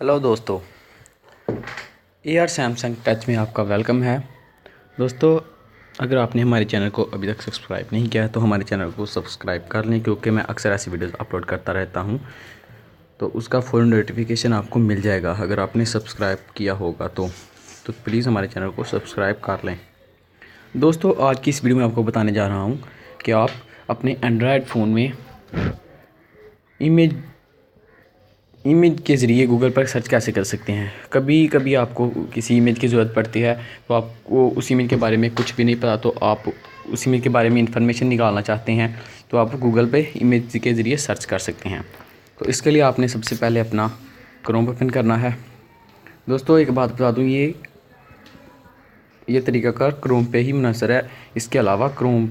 Hello दोस्तों, AR Samsung touch में आपका वेलकम है। दोस्तों, अगर आपने हमारे चैनल को अभी तक सब्सक्राइब नहीं किया है तो हमारे चैनल को सब्सक्राइब कर लें, क्योंकि मैं अक्सर ऐसी वीडियोस अपलोड करता रहता हूं, तो उसका फ़ौरन नोटिफिकेशन आपको मिल जाएगा। अगर आपने सब्सक्राइब किया होगा तो प्लीज़ हमारे चैनल को सब्सक्राइब कर लें। दोस्तों, आज की इस वीडियो में आपको बताने जा रहा हूँ कि आप अपने एंड्रॉयड फ़ोन में इमेज के ज़रिए गूगल पर सर्च कैसे कर सकते हैं। कभी कभी आपको किसी इमेज की ज़रूरत पड़ती है, तो आपको उस इमेज के बारे में कुछ भी नहीं पता, तो आप उस इमेज के बारे में इंफॉर्मेशन निकालना चाहते हैं, तो आप गूगल पे इमेज के ज़रिए सर्च कर सकते हैं। तो इसके लिए आपने सबसे पहले अपना क्रोम ओपन करना है। दोस्तों, एक बात बता दूँ, ये तरीक़ाकार क्रोम पे ही मुनहसर है। इसके अलावा क्रोम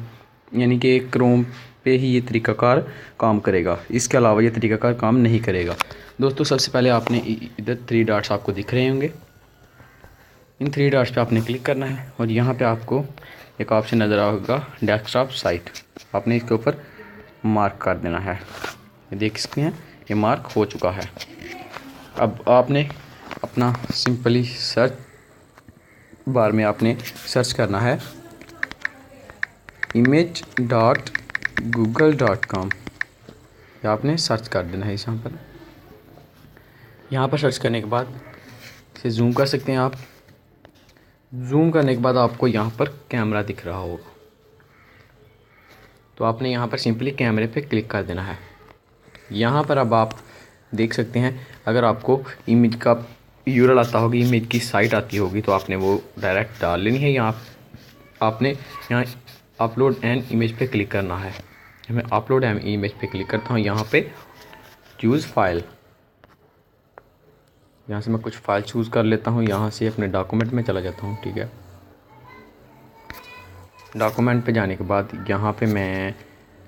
पे ही ये तरीक़ाकार काम करेगा, इसके अलावा ये तरीक़ाकार काम नहीं करेगा। दोस्तों, सबसे पहले आपने इधर 3 डॉट्स आपको दिख रहे होंगे, इन 3 डॉट्स पे आपने क्लिक करना है और यहाँ पे आपको एक ऑप्शन नज़र आएगा डेस्कटॉप साइट। आपने इसके ऊपर मार्क कर देना है। ये देख सकते हैं, ये मार्क हो चुका है। अब आपने अपना सिंपली सर्च बार में आपने सर्च करना है image.google.com। आपने सर्च कर देना है यहाँ पर सर्च करने के बाद इसे जूम कर सकते हैं आप। जूम करने के बाद आपको यहाँ पर कैमरा दिख रहा होगा, तो आपने यहाँ पर सिंपली कैमरे पे क्लिक कर देना है। यहाँ पर अब आप देख सकते हैं, अगर आपको इमेज का यूआरएल आता होगी, इमेज की साइट आती होगी, तो आपने वो डायरेक्ट डाल लेनी है। आपने यहाँ अपलोड एन इमेज पे क्लिक करना है। मैं अपलोड एन इमेज पे क्लिक करता हूँ। यहाँ पे चूज़ फाइल, यहाँ से मैं कुछ फ़ाइल चूज़ कर लेता हूँ। यहाँ से अपने डॉक्यूमेंट में चला जाता हूँ। ठीक है, डॉक्यूमेंट पे जाने के बाद यहाँ पे मैं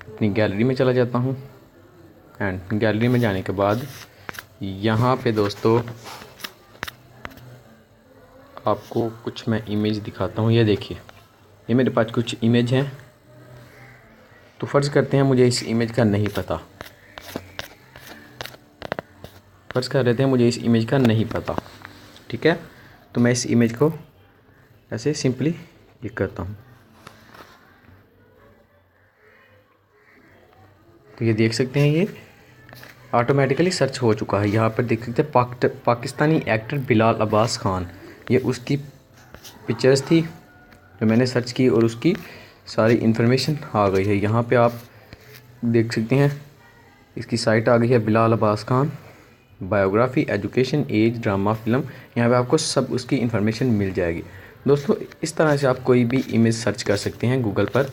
अपनी गैलरी में चला जाता हूँ। एंड गैलरी में जाने के बाद यहाँ पे दोस्तों आपको कुछ मैं इमेज दिखाता हूँ। ये देखिए, ये मेरे पास कुछ इमेज हैं। तो फ़र्ज़ करते हैं मुझे इस इमेज का नहीं पता, फ़र्ज़ कर लेते हैं मुझे इस इमेज का नहीं पता। ठीक है, तो मैं इस इमेज को ऐसे सिंपली क्लिक करता हूँ। तो ये देख सकते हैं, ये ऑटोमेटिकली सर्च हो चुका है। यहाँ पर देख सकते हैं पाकिस्तानी एक्टर बिलाल अब्बास खान, ये उसकी पिक्चर्स थी जो मैंने सर्च की और उसकी सारी इन्फॉर्मेशन आ गई है। यहाँ पे आप देख सकते हैं, इसकी साइट आ गई है Bilal Abbas Khan biography, education, age, drama, film. यहाँ पे आपको सब उसकी इन्फॉर्मेशन मिल जाएगी। दोस्तों, इस तरह से आप कोई भी इमेज सर्च कर सकते हैं गूगल पर।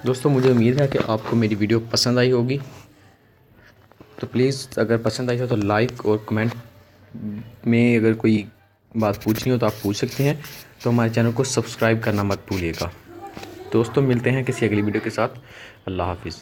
दोस्तों, मुझे उम्मीद है कि आपको मेरी वीडियो पसंद आई होगी। तो प्लीज़, अगर पसंद आई हो तो लाइक और कमेंट में अगर कोई बात पूछनी हो तो आप पूछ सकते हैं। तो हमारे चैनल को सब्सक्राइब करना मत भूलिएगा। दोस्तों, मिलते हैं किसी अगली वीडियो के साथ। अल्लाह हाफिज़।